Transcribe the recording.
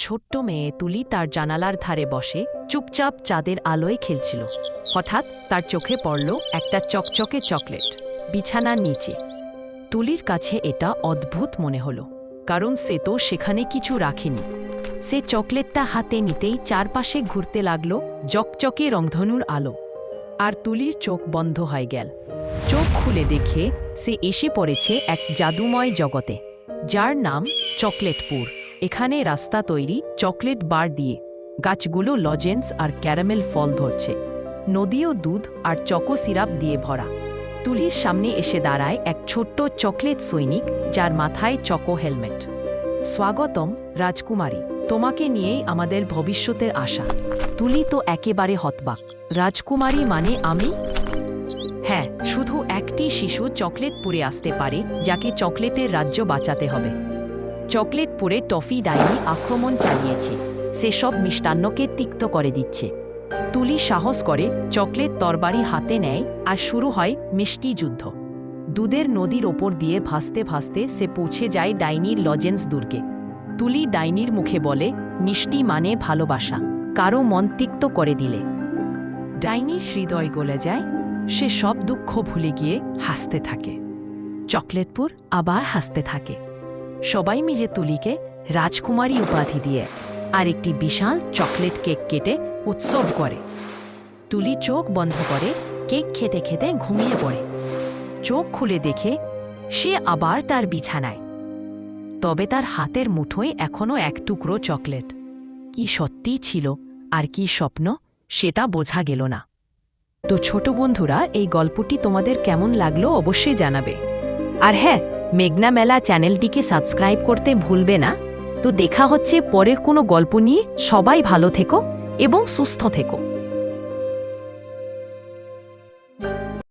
ছোট্ট মেয়ে তুলি তার জানালার ধারে বসে চুপচাপ চাঁদের আলোয় খেলছিল। হঠাৎ তার চোখে পড়ল একটা চকচকে চকলেট বিছানার নিচে। তুলির কাছে এটা অদ্ভুত মনে হলো, কারণ সে তো সেখানে কিছু রাখেনি। সে চকলেটটা হাতে নিতেই চারপাশে ঘুরতে লাগল জকচকে রংধনুর আলো। আর তুলির চোখ বন্ধ হয়ে গেল। চোখ খুলে দেখে সে এসে পড়েছে এক জাদুময় জগতে, যার নাম চকলেটপুর। এখানে রাস্তা তৈরি চকলেট বার দিয়ে, গাছগুলো লজেন্স আর ক্যারামেল ফল ধরছে, নদীও দুধ আর চকো সিরাপ দিয়ে ভরা। তুলির সামনে এসে দাঁড়ায় এক ছোট্ট চকলেট সৈনিক, যার মাথায় চকো হেলমেট। স্বাগতম রাজকুমারী, তোমাকে নিয়েই আমাদের ভবিষ্যতের আশা। তুলি তো একেবারে হতবাক। রাজকুমারী মানে আমি? হ্যাঁ, শুধু একটি শিশু চকলেটপুরে আসতে পারে, যাকে চকলেটের রাজ্য বাঁচাতে হবে। চকলেটপুরে টফি ডাইনি আক্রমণ চালিয়েছে, সেসব মিষ্টান্নকে তিক্ত করে দিচ্ছে। তুলি সাহস করে চকলেট তরবারি হাতে নেয়, আর শুরু হয় মিষ্টি যুদ্ধ। দুধের নদীর ওপর দিয়ে ভাসতে ভাসতে সে পৌঁছে যায় ডাইনির লজেন্স দুর্গে। তুলি ডাইনির মুখে বলে, মিষ্টি মানে ভালোবাসা, কারো মন তিক্ত করে দিলে। ডাইনির হৃদয় গলে যায়, সে সব দুঃখ ভুলে গিয়ে হাসতে থাকে। চকলেটপুর আবার হাসতে থাকে। সবাই মিলে তুলিকে রাজকুমারী উপাধি দিয়ে আর একটি বিশাল চকলেট কেক কেটে উৎসব করে। তুলি চোখ বন্ধ করে কেক খেতে খেতে ঘুমিয়ে পড়ে। চোখ খুলে দেখে সে আবার তার বিছানায়, তবে তার হাতের মুঠোয় এখনও এক টুকরো চকলেট। কি সত্যিই ছিল আর কি স্বপ্ন, সেটা বোঝা গেল না। তো ছোট বন্ধুরা, এই গল্পটি তোমাদের কেমন লাগলো অবশ্যই জানাবে। আর হ্যাঁ, মেঘনা মেলা চ্যানেলটিকে সাবস্ক্রাইব করতে ভুলবে না। তো দেখা হচ্ছে পরের কোনো গল্প নিয়ে। সবাই ভালো থেকো এবং সুস্থ থেকো।